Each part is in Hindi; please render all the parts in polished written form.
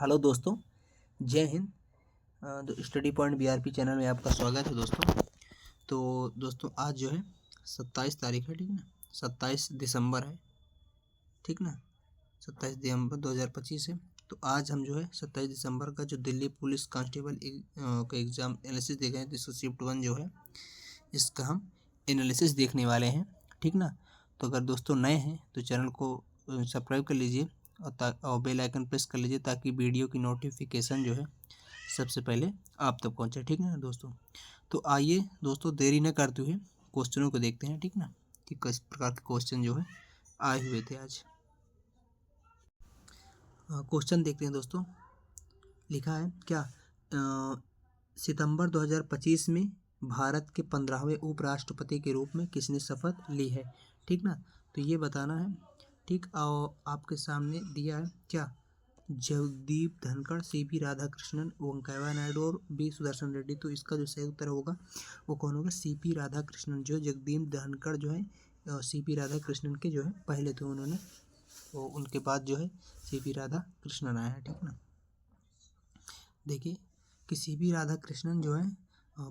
हेलो दोस्तों, जय Hind. Study point BRP channel में आपका स्वागत है दोस्तों। तो दोस्तों आज जो है 27 तारीख है, ठीक ना। 27 दिसंबर है, ठीक ना। 27 दिसंबर 2025 है। तो आज हम जो है 27 दिसंबर का जो दिल्ली पुलिस कांस्टेबल का एग्ज़ाम एनालिसिस देख रहे हैं, जिसको शिफ्ट 1 जो है इसका हम एनालिसिस देखने वाले हैं, ठीक ना। तो अगर दोस्तों नए हैं तो चैनल को सब्सक्राइब कर लीजिए और बेल आइकन प्रेस कर लीजिए ताकि वीडियो की नोटिफिकेशन जो है सबसे पहले आप तक पहुंचे, ठीक है ना दोस्तों। तो आइए दोस्तों देरी न करते हुए क्वेश्चनों को देखते हैं, ठीक ना, कि किस प्रकार के क्वेश्चन जो है आए हुए थे आज। क्वेश्चन देखते हैं दोस्तों। लिखा है क्या, सितंबर 2025 में भारत के 15वें उपराष्ट्रपति के रूप में किसने शपथ ली है, ठीक ना। तो ये बताना है, ठीक। और आपके सामने दिया है क्या, जगदीप धनखड़, सीपी राधाकृष्णन, वेंकैया नायडू और बी सुदर्शन रेड्डी। तो इसका जो सही उत्तर होगा वो कौन होगा, सीपी राधाकृष्णन। जो जगदीप धनखड़ जो है सीपी राधाकृष्णन के जो है पहले थे उन्होंने, वो उनके बाद जो है सीपी राधाकृष्णन आया है, ठीक ना। देखिए कि सीपी राधाकृष्णन जो है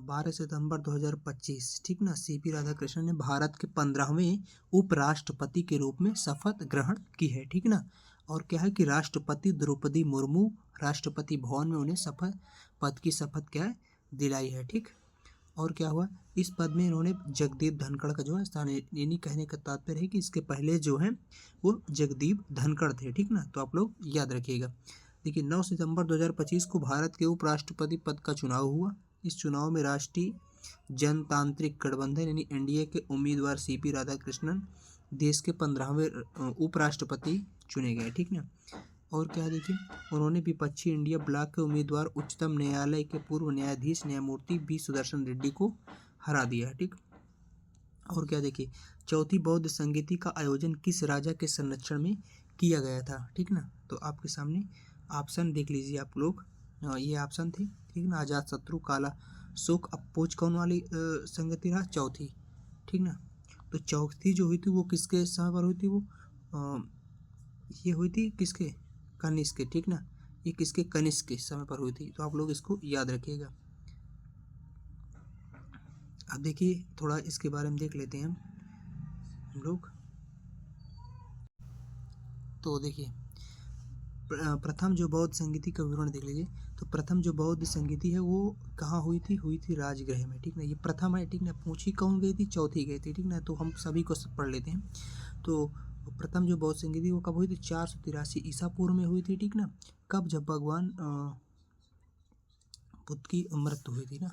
12 सितंबर 2025, ठीक ना, सीपी राधाकृष्णन ने भारत के 15वें उपराष्ट्रपति के रूप में शपथ ग्रहण की है, ठीक ना। और क्या है कि राष्ट्रपति द्रौपदी मुर्मू राष्ट्रपति भवन में उन्हें पद की शपथ क्या है दिलाई है, ठीक। और क्या हुआ, इस पद में इन्होंने जगदीप धनखड़ का जो है स्थान, यानी कहने का तात्पर्य है कि इसके पहले जो है वो जगदीप धनखड़ थे, ठीक ना। तो आप लोग याद रखिएगा। देखिए 9 सितंबर 2025 को भारत के उपराष्ट्रपति पद का चुनाव हुआ। इस चुनाव में राष्ट्रीय जनतांत्रिक गठबंधन यानी एनडीए के उम्मीदवार सीपी राधाकृष्णन देश के 15वें उपराष्ट्रपति चुने गए, ठीक ना। और क्या देखिए, उन्होंने विपक्षी इंडिया ब्लॉक के उम्मीदवार उच्चतम न्यायालय के पूर्व न्यायाधीश न्यायमूर्ति बी सुदर्शन रेड्डी को हरा दिया, ठीक। और क्या देखिए, चौथी बौद्ध संगीति का आयोजन किस राजा के संरक्षण में किया गया था, ठीक ना। तो आपके सामने ऑप्शन देख लीजिए आप लोग। ये ऑप्शन थे, ठीक ना। अजात शत्रु, काला शोक, अपोज कौन वाली संगति रहा, चौथी, ठीक ना। तो चौथी जो हुई थी वो किसके समय पर हुई थी, वो ये हुई थी किसके, कनिष्क के, ठीक ना। ये किसके, कनिष्क के समय पर हुई थी। तो आप लोग इसको याद रखिएगा। अब देखिए थोड़ा इसके बारे में देख लेते हैं हम लोग। तो देखिए प्रथम जो बौद्ध संगीति का विवरण देख लीजिए। तो प्रथम जो बौद्ध संगीति है वो कहाँ हुई थी राजगृह में, ठीक ना। ये प्रथम है, ठीक ना। पूछी कौन गई थी, चौथी गई थी, ठीक ना। तो हम सभी को पढ़ लेते हैं। तो प्रथम जो बौद्ध संगीति वो कब हुई थी, 483 ईसा पूर्व में हुई थी, ठीक ना। कब, जब भगवान बुद्ध की मृत्यु हुई थी ना,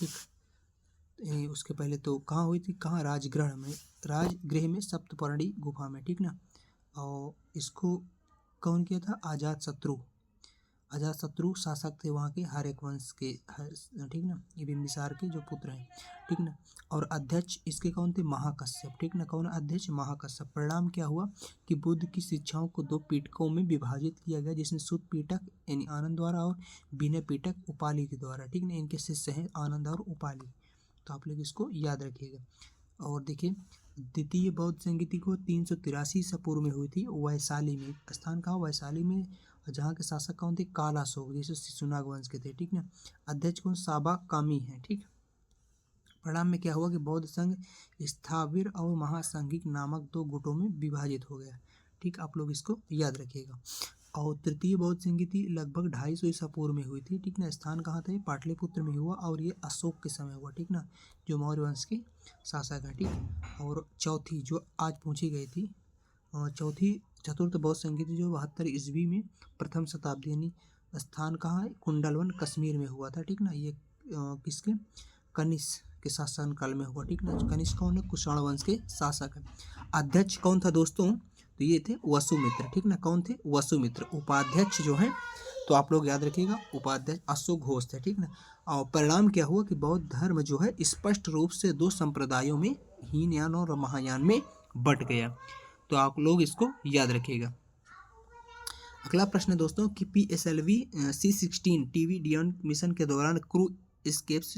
ठीक। उसके पहले तो कहाँ हुई थी, कहाँ, राजगृह में सप्तपर्णी गुफा में, ठीक ना। और इसको कौन किया था, अजातशत्रु शासक थे वहाँ के, हर्यक वंश के, ठीक ना। ये बिंबिसार के जो पुत्र हैं, ठीक ना। और अध्यक्ष इसके कौन थे, महाकश्यप, ठीक ना। कौन अध्यक्ष, महाकश्यप। परिणाम क्या हुआ कि बुद्ध की शिक्षाओं को 2 पीठकों में विभाजित किया गया, जिसमें शुद्ध पीठक यानी आनंद द्वारा और विनय पीठक उपालि के द्वारा, ठीक ना। इनके शिष्य हैं आनंद और उपालि। तो आप लोग इसको याद रखिएगा। और देखिए द्वितीय बौद्ध संगीति को 383 ईसा पूर्व में हुई थी वैशाली में। स्थान कहाँ, वैशाली में। जहाँ के शासक कौन थे, काला शोक, जैसे शिशुनाग वंश के थे, ठीक ना। अध्यक्ष कौन, साबा कामी है, ठीक। परिणाम में क्या हुआ कि बौद्ध संघ स्थाविर और महासंघिक नामक 2 गुटों में विभाजित हो गया, ठीक। आप लोग इसको याद रखिएगा। और तृतीय बौद्ध संगीति लगभग 250 ईसा पूर्व में हुई थी, ठीक ना। स्थान कहाँ था, पाटलिपुत्र में हुआ और ये अशोक के समय हुआ, ठीक ना, जो मौर्य वंश के शासक हैं, ठीक। और चौथी जो आज पूछी गई थी, चौथी चतुर्थ बौद्ध संगीति जो 72 ईस्वी में प्रथम शताब्दी यानी स्थान कहाँ है, कुंडलवन कश्मीर में हुआ था, ठीक ना। ये किसके, कनिष्क के शासन काल में हुआ, ठीक ना। कनिष्क कौन है, कुषाण वंश के शासक है। अध्यक्ष कौन था दोस्तों, तो ये थे वसुमित्र, ठीक ना। कौन थे, वसुमित्र। उपाध्यक्ष जो है तो आप लोग याद रखिएगा, उपाध्यक्ष अशोक घोष थे, ठीक ना। और परिणाम क्या हुआ कि बौद्ध धर्म जो है स्पष्ट रूप से 2 संप्रदायों में, हीनयान और महायान में बट गया। तो आप लोग इसको याद रखिएगा। अगला प्रश्न है दोस्तों कि PSLV C-16 TV Dion mission के दौरान क्रू एस्केप्स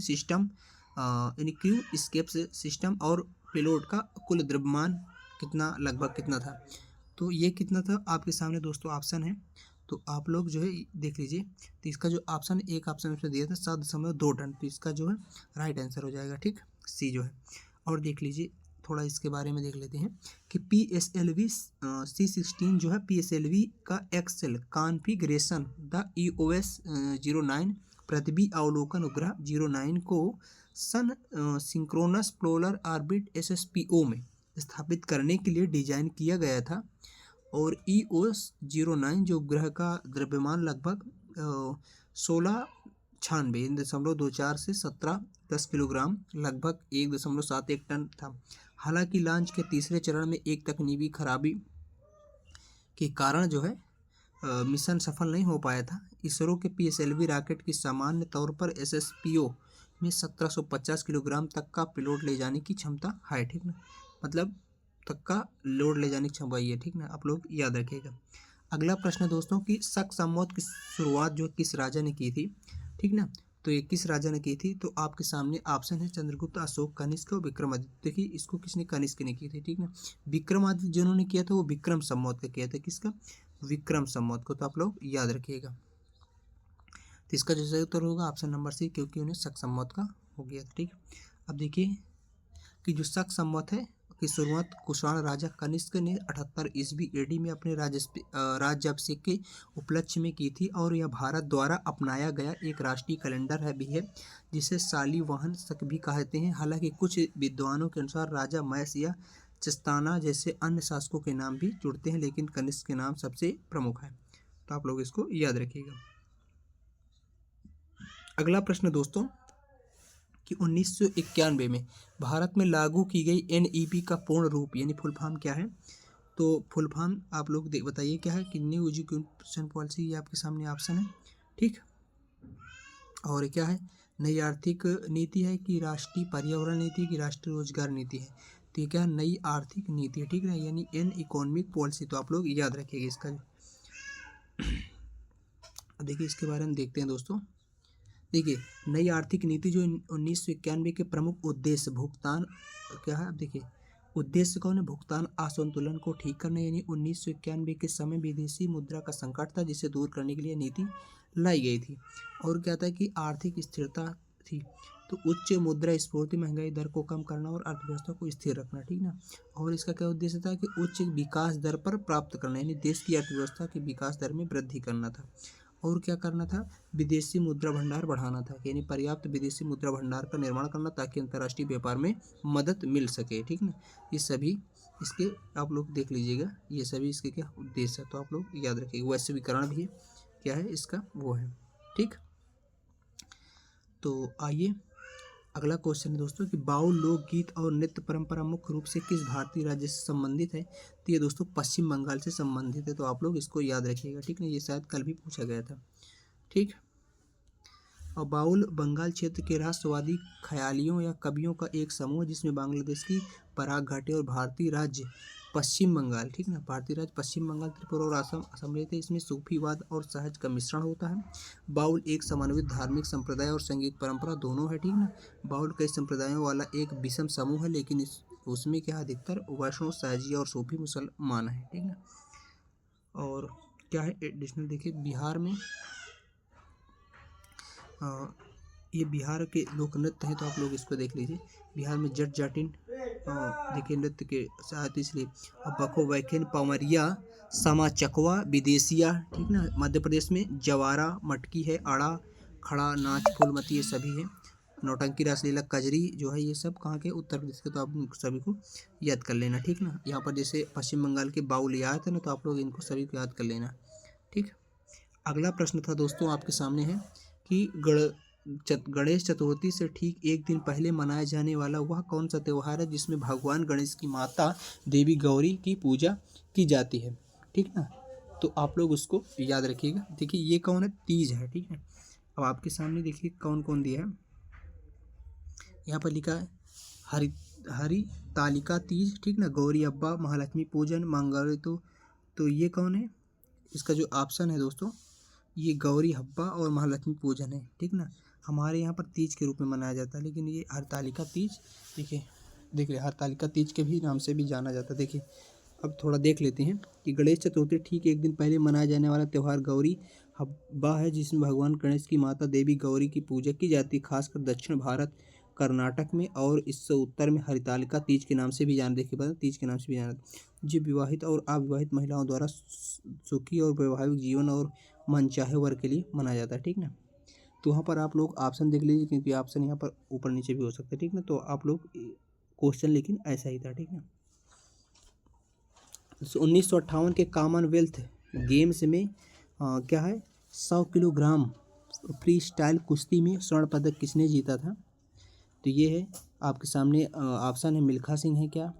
सिस्टम और पेलोड का कुल द्रव्यमान कितना, लगभग कितना था। तो ये कितना था आपके सामने दोस्तों ऑप्शन है। तो आप लोग जो है देख लीजिए, तो इसका जो ऑप्शन, एक ऑप्शन उसमें दिया था 7.2 टन, तो इसका जो है राइट आंसर हो जाएगा, ठीक, सी जो है। और देख लीजिए थोड़ा इसके बारे में देख लेते हैं कि PSLV C16 जो है PSLV का एक्सेल कॉन्फ़िगरेशन द EOS 09 पृथ्वी अवलोकन उपग्रह 09 को सन सिंक्रोनस पोलर ऑर्बिट SSPO में स्थापित करने के लिए डिजाइन किया गया था। और EOS 09 जो उपग्रह का द्रव्यमान लगभग 1696.24 से 1710 किलोग्राम लगभग 1.71 टन था। हालांकि लॉन्च के तीसरे चरण में एक तकनीकी खराबी के कारण जो है मिशन सफल नहीं हो पाया था। इसरो के PSLV रॉकेट की सामान्य तौर पर SSPO में 1750 किलोग्राम तक का पेलोड ले जाने की क्षमता है, ठीक ना, मतलब तक का लोड ले जाने की क्षमता है, ठीक ना, आप लोग याद रखिएगा। अगला प्रश्न दोस्तों कि शक संवत की शुरुआत जो किस राजा ने की थी, ठीक ना, तो ये किस राजा ने की थी, तो आपके सामने ऑप्शन है चंद्रगुप्त, अशोक, कनिष्क और विक्रमादित्य। देखिए इसको किसने, कनिष्क ने की थी, ठीक ना। विक्रमादित्य जिन्होंने किया था वो विक्रम संवत का किया था, किसका, विक्रम संवत को, तो आप लोग याद रखिएगा। तो इसका जो सही उत्तर होगा ऑप्शन नंबर सी, क्योंकि उन्हें शक संवत का हो गया था, ठीक। अब देखिए कि जो शक संवत है की शुरुआत कुषाण राजा कनिष्क ने 78 ईस्वी AD में अपने राज्याभिषेक के उपलक्ष्य में की थी, और यह भारत द्वारा अपनाया गया एक राष्ट्रीय कैलेंडर है भी है, जिसे शालिवाहन शक भी कहते हैं। हालांकि कुछ विद्वानों के अनुसार राजा मैस या चिस्ताना जैसे अन्य शासकों के नाम भी जुड़ते हैं, लेकिन कनिष्क के नाम सबसे प्रमुख है, तो आप लोग इसको याद रखिएगा। अगला प्रश्न दोस्तों कि 1991 में भारत में लागू की गई NEP का पूर्ण रूप यानी फुल फॉर्म क्या है, तो फुल फॉर्म आप लोग बताइए क्या है, कि न्यू एजुकेशन पॉलिसी, ये आपके सामने ऑप्शन है, ठीक। और क्या है, नई आर्थिक नीति है कि राष्ट्रीय पर्यावरण नीति की राष्ट्रीय रोजगार नीति है, तो ये क्या है, नई आर्थिक नीति है, ठीक है, यानी एन इकोनॉमिक पॉलिसी, तो आप लोग याद रखिएगा इसका। देखिए इसके बारे में देखते हैं दोस्तों। देखिए नई आर्थिक नीति जो 1991 के प्रमुख उद्देश्य भुगतान क्या है, अब देखिए उद्देश्य कौन है, भुगतान असंतुलन को ठीक करना, यानी 1991 के समय विदेशी मुद्रा का संकट था, जिसे दूर करने के लिए नीति लाई गई थी। और क्या था कि आर्थिक स्थिरता थी, तो उच्च मुद्रा स्फूर्ति, महंगाई दर को कम करना और अर्थव्यवस्था को स्थिर रखना, ठीक ना। और इसका क्या उद्देश्य था कि उच्च विकास दर पर प्राप्त करना, यानी देश की अर्थव्यवस्था की विकास दर में वृद्धि करना था। और क्या करना था, विदेशी मुद्रा भंडार बढ़ाना था, यानी पर्याप्त विदेशी मुद्रा भंडार का निर्माण करना, ताकि अंतर्राष्ट्रीय व्यापार में मदद मिल सके, ठीक ना। ये सभी इसके आप लोग देख लीजिएगा, ये सभी इसके क्या उद्देश्य है, तो आप लोग याद रखिएगा। वैश्वीकरण भी क्या है इसका, वो है, ठीक। तो आइए अगला क्वेश्चन है दोस्तों कि बाउल लोकगीत और नृत्य परंपरा मुख्य रूप से किस भारतीय राज्य से संबंधित है, तो ये दोस्तों पश्चिम बंगाल से संबंधित है, तो आप लोग इसको याद रखिएगा, ठीक है, ये शायद कल भी पूछा गया था, ठीक। और बाउल बंगाल क्षेत्र के राष्ट्रवादी ख्यालियों या कवियों का एक समूह, जिसमें बांग्लादेश की पराग घाटी और भारतीय राज्य पश्चिम बंगाल, ठीक ना, भारतीय राज्य पश्चिम बंगाल, त्रिपुरा और असम सम्मिलित है। इसमें सूफीवाद और सहज का मिश्रण होता है। बाउल एक समन्वित धार्मिक संप्रदाय और संगीत परंपरा दोनों है, ठीक ना। बाउल कई संप्रदायों वाला एक विषम समूह है, लेकिन उसमें क्या अधिकतर वैष्णव, सहजी और सूफी मुसलमान है, ठीक ना। और क्या है एडिशनल, देखिए बिहार में ये बिहार के लोक नृत्य हैं, तो आप लोग इसको देख लीजिए। बिहार में जट जाटिन देखिए नृत्य के साथ, इसलिए अब बखो वैखिन पवरिया समा चकवा विदेशिया, ठीक ना। मध्य प्रदेश में जवारा मटकी है, आड़ा खड़ा नाच फूलमती, ये सभी है। नौटंकी रासलीला कजरी जो है, ये सब कहाँ के, उत्तर प्रदेश के, तो आप सभी को याद कर लेना, ठीक ना। यहाँ पर जैसे पश्चिम बंगाल के बाउल याद है ना, तो आप लोग इनको सभी को याद कर लेना, ठीक। अगला प्रश्न था दोस्तों आपके सामने है कि गणेश चतुर्थी से ठीक एक दिन पहले मनाया जाने वाला वह कौन सा त्यौहार है, जिसमें भगवान गणेश की माता देवी गौरी की पूजा की जाती है, ठीक ना। तो आप लोग उसको याद रखिएगा। देखिए ये कौन है, तीज है, ठीक है। अब आपके सामने देखिए कौन कौन दिया है, यहाँ पर लिखा है हरि तालिका तीज, ठीक ना, गौरी अब्बा, महालक्ष्मी पूजन, मंगल, तो ये कौन है, इसका जो ऑप्शन है दोस्तों, ये गौरी हब्बा और महालक्ष्मी पूजन है, ठीक ना। हमारे यहाँ पर तीज के रूप में मनाया जाता है, लेकिन ये हरतालिका तीज, देखिए हरतालिका तीज के भी नाम से भी जाना जाता है। देखिए अब थोड़ा देख लेते हैं कि गणेश चतुर्थी ठीक एक दिन पहले मनाया जाने वाला त्यौहार गौरी हब्बा है, जिसमें भगवान गणेश की माता देवी गौरी की पूजा की जाती है, खासकर दक्षिण भारत कर्नाटक में, और इससे उत्तर में हरितालिका तीज के नाम से भी जान देखिए पता तीज के नाम से भी जाना जो विवाहित और अविवाहित महिलाओं द्वारा सुखी और वैवाहिक जीवन और मनचाहे वर्ग के लिए मनाया जाता है। ठीक ना, तो वहाँ पर आप लोग ऑप्शन देख लीजिए, क्योंकि ऑप्शन यहाँ पर ऊपर नीचे भी हो सकते हैं। ठीक ना, तो आप लोग क्वेश्चन लेकिन ऐसा ही था। ठीक ना, 1958 के कॉमनवेल्थ गेम्स में क्या है 100 किलोग्राम फ्री स्टाइल कुश्ती में स्वर्ण पदक किसने जीता था? तो ये है आपके सामने ऑप्शन है मिल्खा सिंह है क्या,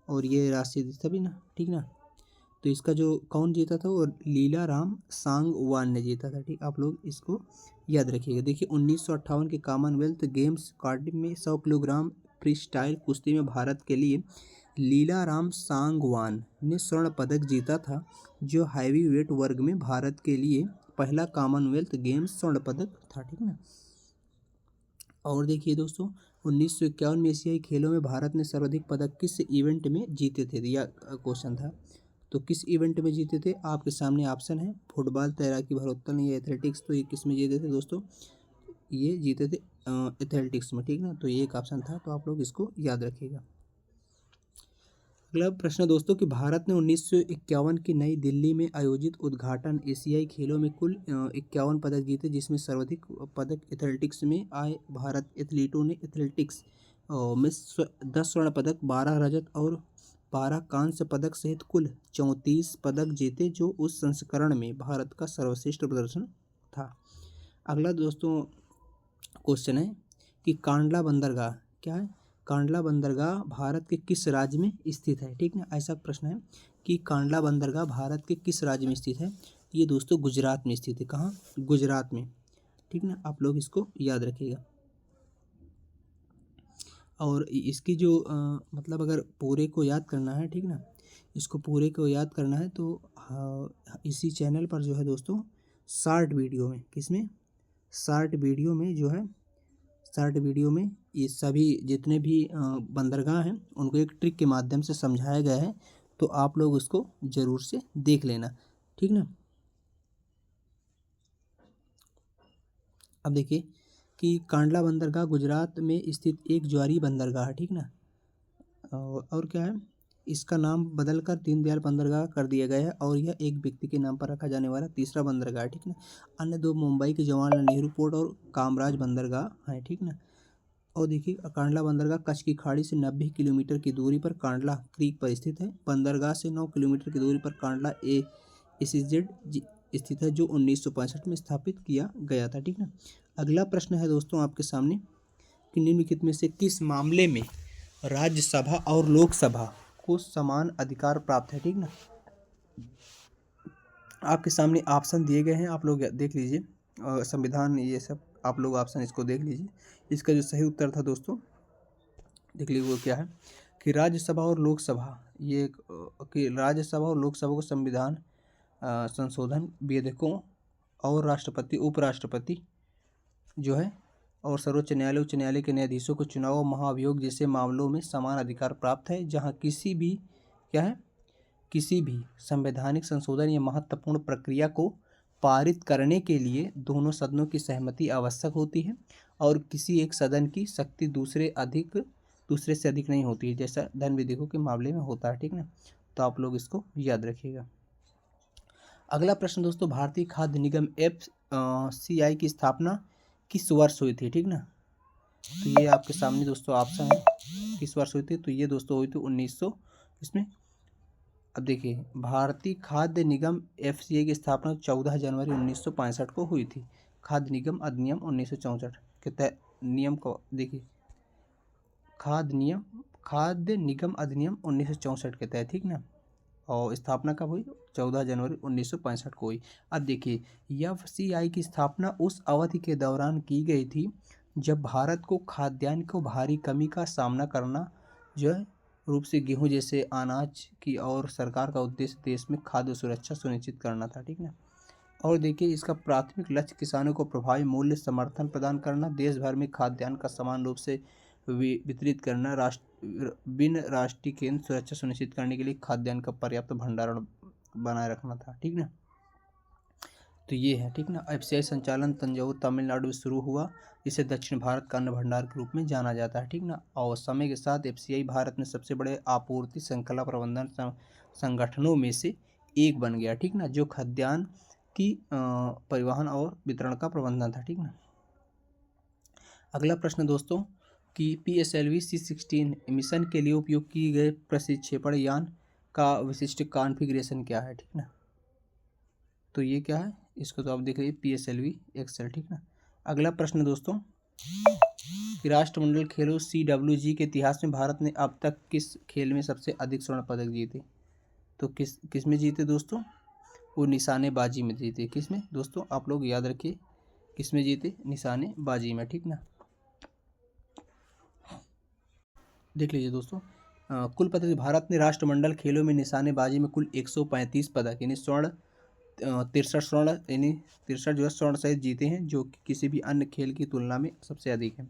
और ये राशिद तभी ना। ठीक ना, तो इसका जो कौन जीता था वो लीला राम सांगवान ने जीता था। ठीक, आप लोग इसको याद रखिएगा। देखिए 1958 के कॉमनवेल्थ गेम्स कार्डिफ में 100 किलोग्राम फ्री स्टाइल कुश्ती में भारत के लिए लीला राम सांगवान ने स्वर्ण पदक जीता था, जो हैवी वेट वर्ग में भारत के लिए पहला कॉमनवेल्थ गेम्स स्वर्ण पदक था। ठीक ना, और देखिए दोस्तों 1951 में एशियाई खेलों में भारत ने सर्वाधिक पदक किस इवेंट में जीते थे, यह क्वेश्चन था। तो किस इवेंट में जीते थे आपके सामने ऑप्शन है फुटबॉल, तैराकी, भारोत्तोलन या एथलेटिक्स। तो ये किस में जीते थे दोस्तों, ये जीते थे एथलेटिक्स में। ठीक ना, तो ये एक ऑप्शन था, तो आप लोग इसको याद रखिएगा। अगला प्रश्न दोस्तों कि भारत ने 1951 की नई दिल्ली में आयोजित उद्घाटन एशियाई खेलों में कुल 51 पदक जीते, जिसमें सर्वाधिक पदक एथलेटिक्स में आए। भारत एथलीटों ने एथलेटिक्स में 10 स्वर्ण पदक, 12 रजत और 12 कांस्य पदक सहित कुल 34 पदक जीते, जो उस संस्करण में भारत का सर्वश्रेष्ठ प्रदर्शन था। अगला दोस्तों क्वेश्चन है कि कांडला बंदरगाह क्या है? कांडला बंदरगाह भारत के किस राज्य में स्थित है? ठीक ना, ऐसा प्रश्न है कि कांडला बंदरगाह भारत के किस राज्य में स्थित है? ये दोस्तों गुजरात में स्थित है। कहाँ? गुजरात में। ठीक ना, आप लोग इसको याद रखिएगा। और इसकी जो मतलब अगर पूरे को याद करना है, ठीक ना, इसको पूरे को याद करना है तो इसी चैनल पर जो है दोस्तों शॉर्ट वीडियो में, किसमें? शॉर्ट वीडियो में जो है, शॉर्ट वीडियो में ये सभी जितने भी बंदरगाह हैं उनको एक ट्रिक के माध्यम से समझाया गया है, तो आप लोग उसको ज़रूर से देख लेना। ठीक ना, अब देखिए कि कांडला बंदरगाह गुजरात में स्थित एक ज्वारी बंदरगाह है। ठीक ना, और क्या है, इसका नाम बदलकर दीनदयाल बंदरगाह कर दिया गया है, और यह एक व्यक्ति के नाम पर रखा जाने वाला तीसरा बंदरगाह है। ठीक ना, अन्य दो मुंबई के जवाहरलाल नेहरू पोर्ट और कामराज बंदरगाह हैं। ठीक ना, और देखिए कांडला बंदरगाह कच्छ की खाड़ी से 90 किलोमीटर की दूरी पर कांडला क्रीक पर स्थित है। बंदरगाह से 9 किलोमीटर की दूरी पर कांडला SEZ स्थित है, जो 1965 में स्थापित किया गया था। ठीक ना, अगला प्रश्न है दोस्तों आपके सामने कि निम्नलिखित में से किस मामले में राज्यसभा और लोकसभा को समान अधिकार प्राप्त है? ठीक ना, आपके सामने ऑप्शन दिए गए हैं, आप लोग देख लीजिए। संविधान ये सब आप लोग ऑप्शन इसको देख लीजिए। इसका जो सही उत्तर था दोस्तों देख लीजिए वो क्या है कि राज्यसभा और लोकसभा, ये कि राज्यसभा और लोकसभा को संविधान संशोधन विधेयकों और राष्ट्रपति उपराष्ट्रपति जो है और सर्वोच्च न्यायालय उच्च न्यायालय के न्यायाधीशों को चुनाव और महाभियोग जैसे मामलों में समान अधिकार प्राप्त है, जहां किसी भी क्या है किसी भी संवैधानिक संशोधन या महत्वपूर्ण प्रक्रिया को पारित करने के लिए दोनों सदनों की सहमति आवश्यक होती है, और किसी एक सदन की शक्ति दूसरे से अधिक नहीं होती है, जैसा धन विधेयकों के मामले में होता है। ठीक ना, तो आप लोग इसको याद रखिएगा। अगला प्रश्न दोस्तों, भारतीय खाद्य निगम FCI की स्थापना किस वर्ष हुई थी? ठीक ना, तो ये आपके सामने दोस्तों ऑप्शन है किस वर्ष हुई थी, तो ये दोस्तों हुई थी 1900 इसमें। अब देखिए भारतीय खाद्य निगम FCI की स्थापना 14 जनवरी 1965 को हुई थी। खाद्य निगम अधिनियम 1964 के तहत नियम को देखिए, खाद्य निगम अधिनियम 1964 के तहत। ठीक ना, और स्थापना कब हुई? 14 जनवरी 1965 को हुई। अब देखिए FCI की स्थापना उस अवधि के दौरान की गई थी जब भारत को खाद्यान्न को भारी कमी का सामना करना जो है रूप से गेहूं जैसे अनाज की, और सरकार का उद्देश्य देश में खाद्य सुरक्षा सुनिश्चित करना था। ठीक ना, और देखिए इसका प्राथमिक लक्ष्य किसानों को प्रभावी मूल्य समर्थन प्रदान करना, देश भर में खाद्यान्न का समान रूप से वितरित करना, बिन राष्ट्रीय केंद्र सुरक्षा सुनिश्चित करने के लिए खाद्यान्न का पर्याप्त भंडारण बनाए रखना था, ठीक ना। तो ये है, ठीक ना। एफसीआई संचालन तंजौर तमिलनाडु में शुरू हुआ, इसे दक्षिण भारत का अन्न भंडार के रूप में जाना जाता है, ठीक ना। और समय के साथ एफसीआई भारत में सबसे बड़े आपूर्ति श्रृंखला प्रबंधन संगठनों में से एक बन गया, ठीक ना, जो खाद्यान्न की परिवहन और वितरण का प्रबंधन था, ठीक ना। अगला प्रश्न दोस्तों कि PSLV C-16 मिशन के लिए उपयोग किए गए प्रक्षेपण यान का विशिष्ट कॉन्फ़िगरेशन क्या है, ठीक ना। तो ये क्या है, इसको तो आप देख रहे PSLV XL, ठीक ना। अगला प्रश्न दोस्तों कि राष्ट्रमंडल खेलों CWG के इतिहास में भारत ने अब तक किस खेल में सबसे अधिक स्वर्ण पदक जीते। तो किस में जीते दोस्तों, वो निशानेबाजी में जीते। किस में दोस्तों, आप लोग याद रखिए, किस में जीते, निशानेबाजी में, ठीक ना। देख लीजिए दोस्तों, कुल पदक भारत ने राष्ट्रमंडल खेलों में निशानेबाजी में कुल 135 पदक यानी स्वर्ण 63 स्वर्ण यानी 63 जो है स्वर्ण सहित जीते हैं, जो कि किसी भी अन्य खेल की तुलना में सबसे अधिक है,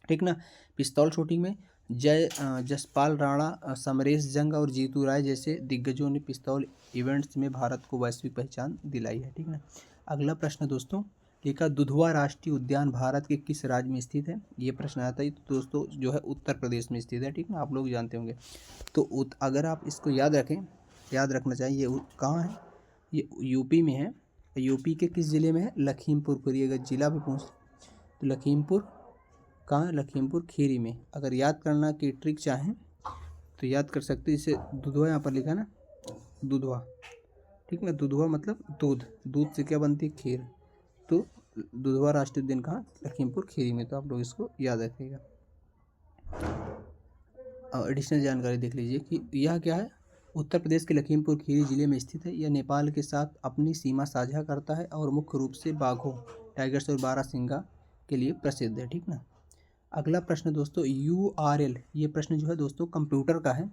ठीक ना। पिस्तौल शूटिंग में जसपाल राणा, समरेश जंग और जीतू राय जैसे दिग्गजों ने पिस्तौल इवेंट्स में भारत को वैश्विक पहचान दिलाई है, ठीक ना। अगला प्रश्न दोस्तों लिखा, दुधवा राष्ट्रीय उद्यान भारत के किस राज्य में स्थित है। ये प्रश्न आता है तो दोस्तों जो है उत्तर प्रदेश में स्थित है, ठीक ना, आप लोग जानते होंगे। तो अगर आप इसको याद रखें, याद रखना चाहिए, ये कहाँ है, ये यूपी में है। यूपी के किस ज़िले में है, लखीमपुर खीरी। अगर जिला भी पूछ तो लखीमपुर कहाँ है, लखीमपुर खीरी में। अगर याद करना की ट्रिक चाहें तो याद कर सकते हैं, जैसे दुधवा यहाँ पर लिखा है ना, दुधवा, ठीक ना। दुधवा मतलब दूध, दूध से क्या बनती है, खीर। तो दुधवा राष्ट्रीय उद्यान कहाँ, लखीमपुर खीरी में। तो आप लोग इसको याद रखिएगा। एडिशनल जानकारी देख लीजिए कि यह क्या है, उत्तर प्रदेश के लखीमपुर खीरी जिले में स्थित है। यह नेपाल के साथ अपनी सीमा साझा करता है और मुख्य रूप से बाघों, टाइगर्स और बारहसिंगा के लिए प्रसिद्ध है, ठीक ना। अगला प्रश्न दोस्तों URL, ये प्रश्न जो है दोस्तों कंप्यूटर का है,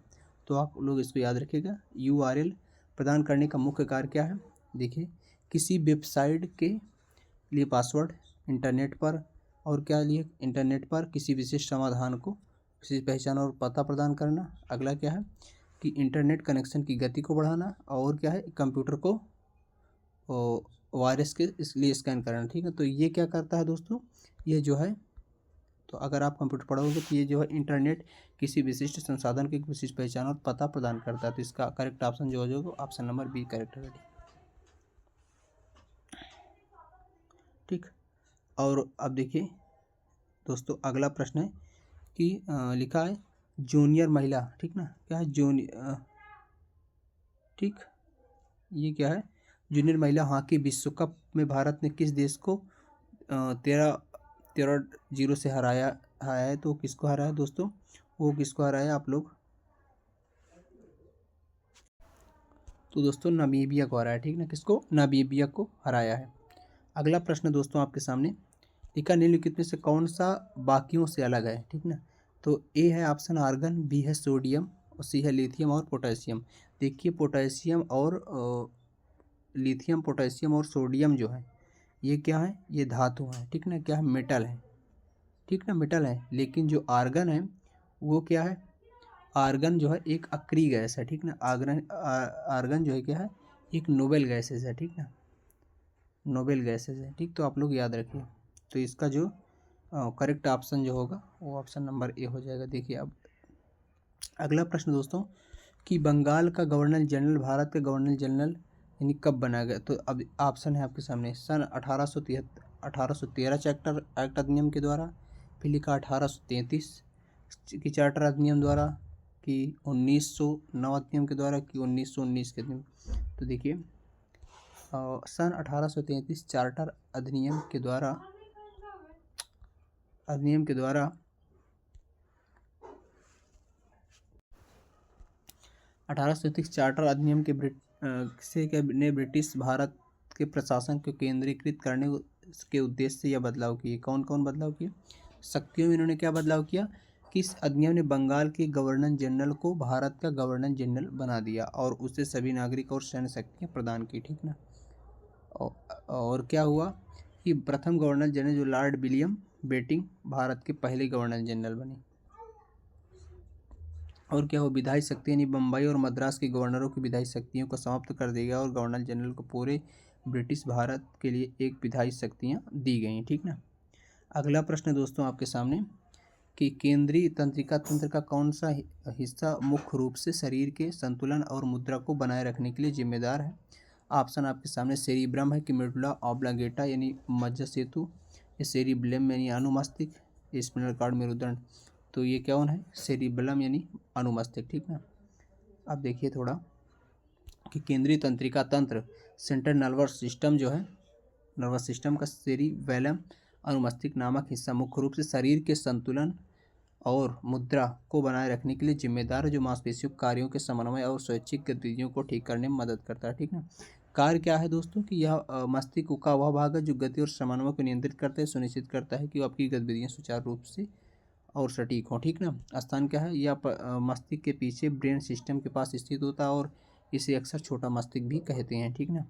तो आप लोग इसको याद रखिएगा। URL प्रदान करने का मुख्य कार्य क्या है, देखिए, किसी वेबसाइट के लिए पासवर्ड, इंटरनेट पर और क्या लिए, इंटरनेट पर किसी विशिष्ट समाधान को विशिष्ट पहचान और पता प्रदान करना। अगला क्या है कि इंटरनेट कनेक्शन की गति को बढ़ाना, और क्या है, कंप्यूटर को वायरस के इसलिए स्कैन करना, ठीक है। तो ये क्या करता है दोस्तों, ये जो है, तो अगर आप कंप्यूटर पढ़ोगे तो ये जो है इंटरनेट किसी विशिष्ट संसाधन की विशिष्ट पहचान और पता प्रदान करता है। तो इसका करेक्ट ऑप्शन जो हो ऑप्शन नंबर बी करेक्ट है, ठीक। और अब देखिए दोस्तों अगला प्रश्न है कि लिखा है जूनियर महिला, ठीक ना, क्या है जूनियर, ठीक, ये क्या है, जूनियर महिला हॉकी विश्व कप में भारत ने किस देश को 13-0 से हराया है। तो किसको हराया दोस्तों, वो किसको हराया आप लोग, तो दोस्तों नामीबिया को हराया, ठीक ना, किसको, नामीबिया को हराया है। अगला प्रश्न दोस्तों आपके सामने लिखा, निम्नलिखित में से कौन सा बाकियों से अलग है, ठीक ना। तो ए है ऑप्शन आर्गन, बी है सोडियम और सी है लिथियम और पोटेशियम। देखिए पोटेशियम और लिथियम, पोटेशियम और सोडियम जो है ये क्या है, ये धातु है, ठीक ना, क्या है, मेटल है, ठीक ना, मेटल है। लेकिन जो आर्गन है वो क्या है, आर्गन जो है एक अक्रिय गैस है, ठीक ना। आर्गन जो है क्या है, एक नोबेल गैसेज है, ठीक ना, नोबेल गैसेज है, ठीक। तो आप लोग याद रखिए। तो इसका जो करेक्ट ऑप्शन जो होगा वो ऑप्शन नंबर ए हो जाएगा। देखिए अब अगला प्रश्न दोस्तों कि बंगाल का गवर्नर जनरल भारत का गवर्नर जनरल यानी कब बनाया गया। तो अब ऑप्शन है आपके सामने, सन 1813 चार्टर एक्ट अधिनियम के द्वारा, फिर लिखा 1833 की चार्टर अधिनियम द्वारा, कि 1909 अधिनियम के द्वारा, कि 1919 के अधिनियम। तो देखिए सन 1833 चार्टर अधिनियम के द्वारा 1833 चार्टर अधिनियम के ने ब्रिटिश भारत के प्रशासन को केंद्रीकृत करने के उद्देश्य से यह बदलाव किए। कौन कौन बदलाव किए, शक्तियों में इन्होंने क्या बदलाव किया कि इस अधिनियम ने बंगाल के गवर्नर जनरल को भारत का गवर्नर जनरल बना दिया और उसे सभी नागरिक और सैन्य शक्तियाँ प्रदान की, ठीक ना। और क्या हुआ कि प्रथम गवर्नर जनरल जो लॉर्ड विलियम बेटिंग भारत के पहले गवर्नर जनरल बने। और क्या हो, विधायी शक्ति यानी बम्बई और मद्रास के गवर्नरों की विधायी शक्तियों को समाप्त कर देगा और गवर्नर जनरल को पूरे ब्रिटिश भारत के लिए एक विधायी शक्तियाँ दी गई। ठीक ना। अगला प्रश्न दोस्तों आपके सामने कि केंद्रीय तंत्रिका तंत्र का कौन सा हिस्सा मुख्य रूप से शरीर के संतुलन और मुद्रा को बनाए रखने के लिए जिम्मेदार है। ऑप्शन आपके सामने सेरिब्रम है कि मेडुला ऑब्लांगेटा यानी मज्जा सेतु, या सेरिब्लम यानी अनुमस्तिष्क, स्पिनल कॉर्ड मेरुदंड। तो ये कौन है, सेरिब्लम यानी अनुमस्तिष्क। ठीक ना। अब देखिए थोड़ा कि केंद्रीय तंत्रिका तंत्र सेंट्रल नर्वस सिस्टम जो है, नर्वस सिस्टम का सेरिबैलम अनुमस्तिष्क नामक हिस्सा मुख्य रूप से शरीर के संतुलन और मुद्रा को बनाए रखने के लिए जिम्मेदार है, जो मांसपेशियों कार्यों के समन्वय और स्वैच्छिक गतिविधियों को ठीक करने में मदद करता है। ठीक ना। कार्य क्या है दोस्तों कि यह मस्तिष्क का वह भाग है जो गति और समन्वय को नियंत्रित करता है, सुनिश्चित करता है कि आपकी गतिविधियां सुचारू रूप से और सटीक हों। ठीक ना। स्थान क्या है, यह मस्तिष्क के पीछे ब्रेन सिस्टम के पास स्थित होता है और इसे अक्सर छोटा मस्तिष्क भी कहते हैं। ठीक ना।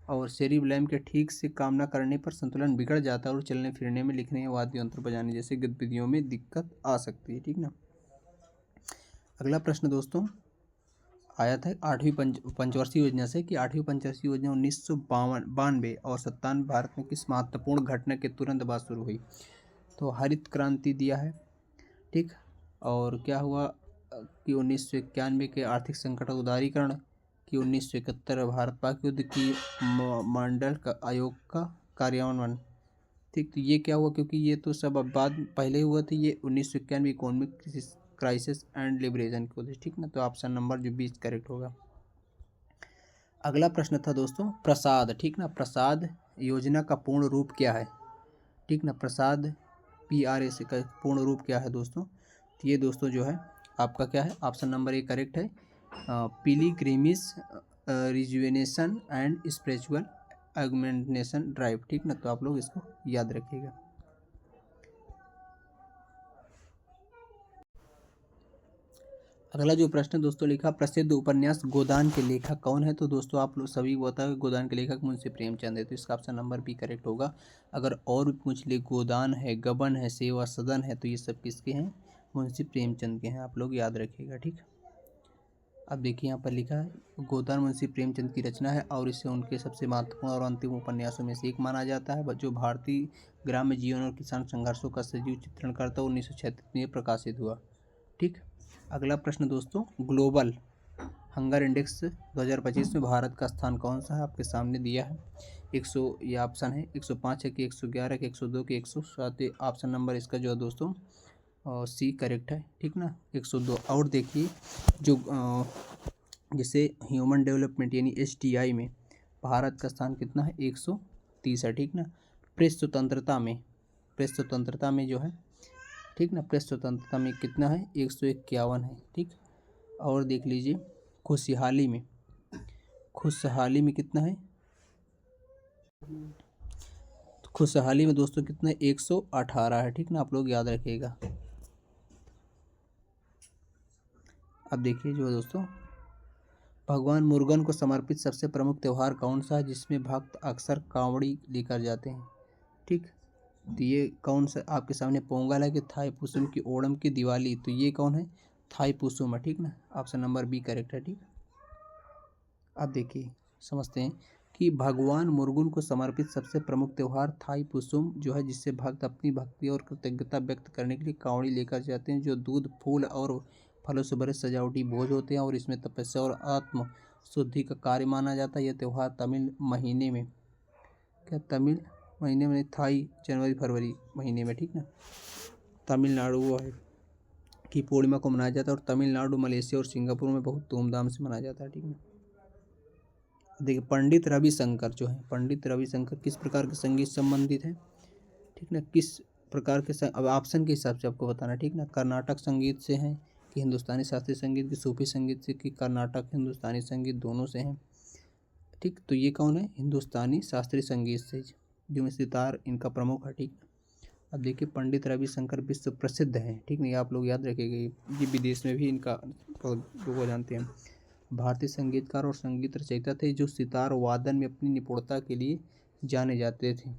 और सेरिब्लम के ठीक से काम न करने पर संतुलन बिगड़ जाता है और चलने फिरने में, लिखने या वाद्य यंत्र बजाने जैसे गतिविधियों में दिक्कत आ सकती है। ठीक ना। अगला प्रश्न दोस्तों आया था 8वीं पंचवर्षीय योजना से कि 8वीं पंचवर्षीय योजना 1992 और 97 भारत में किस महत्वपूर्ण घटना के तुरंत बाद शुरू हुई। तो हरित क्रांति दिया है। ठीक। और क्या हुआ कि 1991 के आर्थिक संकट और उदारीकरण, कि 1971 भारत पाक युद्ध की मंडल का आयोग का कार्यान्वयन। ठीक। तो ये क्या हुआ, क्योंकि ये तो सब अब बाद पहले हुआ था, ये 1991 इकोनॉमिक क्राइसिस एंड लिबरेशन की वजह। ठीक ना। तो ऑप्शन नंबर जो 20 करेक्ट होगा। अगला प्रश्न था दोस्तों प्रसाद। ठीक ना। प्रसाद योजना का पूर्ण रूप क्या है। ठीक ना। प्रसाद PRA का पूर्ण रूप क्या है दोस्तों। तो ये दोस्तों जो है आपका क्या है, ऑप्शन नंबर 1 करेक्ट है, pilgrimage rejuvenation and spiritual augmentation drive. ठीक ना। तो आप लोग इसको याद रखिएगा। अगला जो प्रश्न दोस्तों लिखा, प्रसिद्ध उपन्यास गोदान के लेखक कौन है। तो दोस्तों आप लोग सभी को पता है गोदान के लेखक मुंशी प्रेमचंद है, तो इसका ऑप्शन नंबर भी करेक्ट होगा। अगर और भी पूछ ले, गोदान है, गबन है, सेवा सदन है, तो ये सब किसके हैं, मुंशी प्रेमचंद के हैं। आप लोग याद रखिएगा। ठीक। अब देखिए यहाँ पर लिखा है गोदान मुंशी प्रेमचंद की रचना है और इसे उनके सबसे महत्वपूर्ण और अंतिम उपन्यासों में से एक माना जाता है, जो भारतीय ग्राम्य जीवन और किसान संघर्षों का सजीव चित्रण करता है। 1936 में प्रकाशित हुआ। ठीक। अगला प्रश्न दोस्तों ग्लोबल हंगर इंडेक्स 2025 में भारत का स्थान कौन सा है, आपके सामने दिया है। 100 ये ऑप्शन है, 105 है कि 111 कि 102 कि 107। ऑप्शन नंबर इसका जो है दोस्तों C करेक्ट है। ठीक ना। 102। और देखिए जो जैसे ह्यूमन डेवलपमेंट यानी HDI में भारत का स्थान कितना है, 130 है। ठीक ना। प्रेस स्वतंत्रता में जो है, ठीक ना, प्रेस स्वतंत्रता में कितना है, 151 है। ठीक। और देख लीजिए खुशहाली में कितना है, खुशहाली में दोस्तों कितना है, 118 है। ठीक ना। आप लोग याद रखिएगा। अब देखिए जो दोस्तों भगवान मुरुगन को समर्पित सबसे प्रमुख त्यौहार कौन सा है, जिसमें भक्त अक्सर कांवड़ी लेकर जाते हैं। ठीक। तो ये कौन सा आपके सामने पोंगल है कि थाईपुसम की ओणम की दिवाली। तो ये कौन है, थाईपुसम है। ठीक ना। ऑप्शन नंबर B करेक्ट है। ठीक। अब देखिए समझते हैं कि भगवान मुरुगन को समर्पित सबसे प्रमुख त्यौहार थाईपुसम जो है, जिससे भक्त अपनी भक्ति और कृतज्ञता व्यक्त करने के लिए कांवड़ी लेकर जाते हैं, जो दूध, फूल और फलों से भरे सजावटी भोज होते हैं और इसमें तपस्या और आत्म शुद्धि का कार्य माना जाता है। यह त्यौहार तमिल महीने में थाई जनवरी फरवरी महीने में, ठीक ना, तमिलनाडु वो है की पूर्णिमा को मनाया जाता है और तमिलनाडु, मलेशिया और सिंगापुर में बहुत धूमधाम से मनाया जाता है। ठीक है। देखिए पंडित रविशंकर जो है, पंडित रविशंकर किस प्रकार के संगीत संबंधित है, ठीक ना, किस प्रकार के अब ऑप्शन के हिसाब से आपको बताना, ठीक ना, कर्नाटक संगीत से हैं कि हिंदुस्तानी शास्त्रीय संगीत की, सूफी संगीत से कि कर्नाटक हिंदुस्तानी संगीत दोनों से हैं। ठीक। तो ये कौन है, हिंदुस्तानी शास्त्रीय संगीत से, जो में सितार इनका प्रमुख है। ठीक। अब देखिए पंडित रविशंकर विश्व प्रसिद्ध हैं। ठीक नहीं, आप लोग याद रखिएगा, ये विदेश में भी इनका लोग जानते हैं। भारतीय संगीतकार और संगीत रचयिता थे जो सितार वादन में अपनी निपुणता के लिए जाने जाते थे।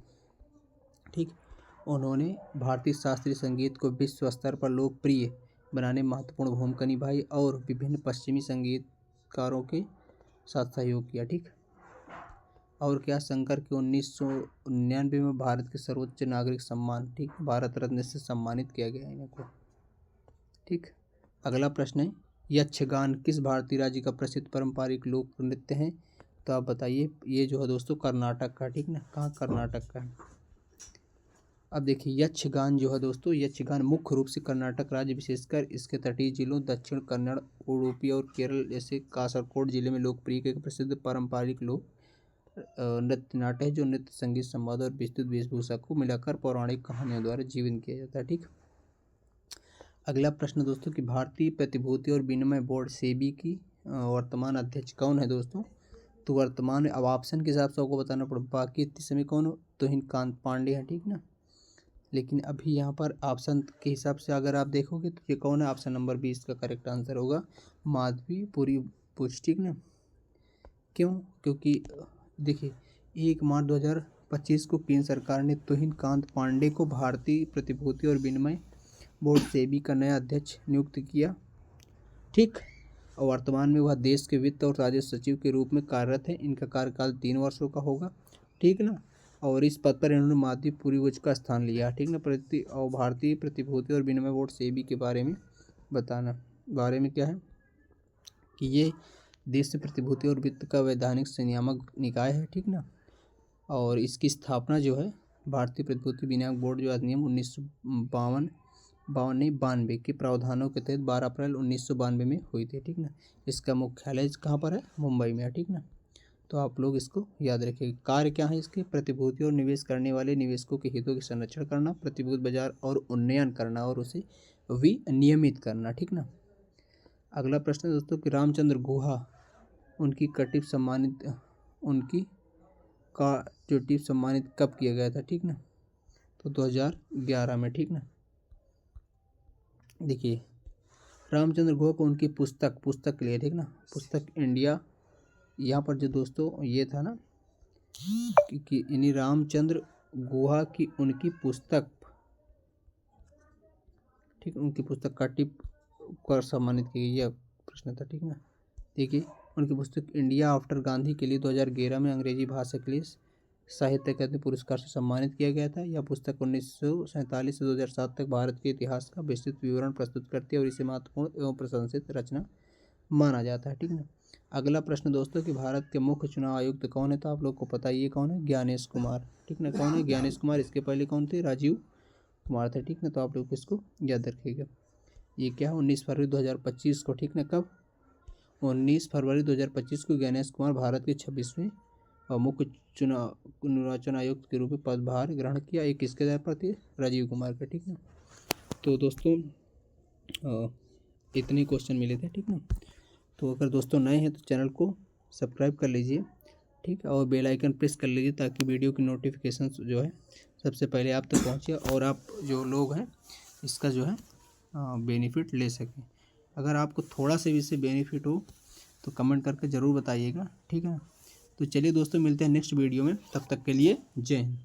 ठीक। उन्होंने भारतीय शास्त्रीय संगीत को विश्व स्तर पर लोकप्रिय बनाने में महत्वपूर्ण भूमिका निभाई और विभिन्न पश्चिमी संगीतकारों के साथ सहयोग किया। ठीक, और क्या, शंकर के 1999 में भारत के सर्वोच्च नागरिक सम्मान, ठीक, भारत रत्न से सम्मानित किया गया इनको। ठीक, अगला प्रश्न है, यक्षगान किस भारतीय राज्य का प्रसिद्ध पारंपरिक लोक नृत्य है? तो आप बताइए। ये जो है दोस्तों कर्नाटक का, ठीक ना, कहाँ, कर्नाटक का है। अब देखिए यक्षगान जो है दोस्तों, यक्षगान मुख्य रूप से कर्नाटक राज्य, विशेषकर इसके तटीय जिलों दक्षिण कन्नड़, उडुपी और केरल जैसे कासरकोड जिले में लोकप्रिय एक प्रसिद्ध पारंपरिक लोक नृत्य नाट्य है, जो नृत्य, संगीत, संवाद और विस्तृत वेशभूषा को मिलाकर पौराणिक कहानियों द्वारा जीवन किया जाता है। ठीक, अगला प्रश्न दोस्तों कि भारतीय प्रतिभूति और विनिमय बोर्ड सेबी की वर्तमान अध्यक्ष कौन है दोस्तों? तो वर्तमान अब ऑप्शन के हिसाब से आपको बताना पड़े, बाकी इतने समय कौन हो, तो हिंदकांत पांडे हैं। ठीक ना, लेकिन अभी यहाँ पर ऑप्शन के हिसाब से अगर आप देखोगे तो ये कौन है, ऑप्शन नंबर 20 का करेक्ट आंसर होगा माधवी पुरी पुष्ट। ठीक ना, क्यों? क्योंकि देखिए 1 मार्च 2025 को केंद्र सरकार ने तुहिनकांत पांडे को भारतीय प्रतिभूति और विनिमय बोर्ड सेबी का नया अध्यक्ष नियुक्त किया। ठीक, और वर्तमान में वह देश के वित्त और राजस्व सचिव के रूप में कार्यरत है। इनका कार्यकाल 3 वर्षों का होगा। ठीक ना, और इस पद पर इन्होंने माधवी पुरीवच का स्थान लिया। ठीक ना, और भारतीय प्रतिभूति और विनिमय बोर्ड सेबी के बारे में बताना, बारे में क्या है कि ये देश से प्रतिभूति और वित्त का वैधानिक संनियामक निकाय है। ठीक ना, और इसकी स्थापना जो है भारतीय प्रतिभूति विनिमय बोर्ड जो अधिनियम 1992 के प्रावधानों के तहत 12 अप्रैल 1992 में हुई थी। ठीक ना, इसका मुख्यालय कहाँ पर है, मुंबई में है। ठीक ना, तो आप लोग इसको याद रखिए। कार्य क्या है इसके, प्रतिभूति और निवेश करने वाले निवेशकों के हितों की संरक्षण करना, प्रतिभूति बाजार और उन्नयन करना और उसे विनियमित करना। ठीक ना, अगला प्रश्न दोस्तों कि रामचंद्र गुहा उनकी कटिप सम्मानित कब किया गया था? ठीक ना, तो 2011 में। ठीक ना, देखिए रामचंद्र गुहा को उनकी पुस्तक के लिए, ठीक ना, पुस्तक इंडिया, यहाँ पर जो दोस्तों ये था ना कि इन्हीं रामचंद्र गुहा की उनकी पुस्तक, ठीक, उनकी पुस्तक कटिप कर सम्मानित की गई, यह प्रश्न था। ठीक ना, देखिए उनकी पुस्तक इंडिया आफ्टर गांधी के लिए 2011 में अंग्रेजी भाषा के लिए साहित्य अकादमी पुरस्कार से सम्मानित किया गया था। यह पुस्तक 1947 से 2007 तक भारत के इतिहास का विस्तृत विवरण प्रस्तुत करती है और इसे महत्वपूर्ण एवं प्रशंसित रचना माना जाता है। ठीक ना, अगला प्रश्न दोस्तों कि भारत के मुख्य चुनाव आयुक्त कौन है? तो आप लोग को पता ही है कौन है, ज्ञानेश कुमार। ठीक ना, कौन है, ज्ञानेश कुमार। इसके पहले कौन थे, राजीव कुमार थे। ठीक ना, तो आप लोग इसको याद रखिएगा। ये क्या है, 19 फरवरी 2025 को, ठीक ना, कब, 19 फरवरी 2025 को ज्ञानेश कुमार भारत के 26वें और मुख्य निर्वाचन आयुक्त के रूप में पदभार ग्रहण किया। एक किसके आधार पर थे, राजीव कुमार का। ठीक ना, तो दोस्तों इतने क्वेश्चन मिले थे। ठीक ना, तो अगर दोस्तों नए हैं तो चैनल को सब्सक्राइब कर लीजिए। ठीक है, और बेल आइकन प्रेस कर लीजिए ताकि वीडियो की नोटिफिकेशन जो है सबसे पहले आप तक पहुँचे और आप जो लोग हैं इसका जो है बेनिफिट ले सकें। अगर आपको थोड़ा सा भी इससे बेनिफिट हो तो कमेंट करके ज़रूर बताइएगा। ठीक है, तो चलिए दोस्तों मिलते हैं नेक्स्ट वीडियो में, तब तक के लिए जय हिंद।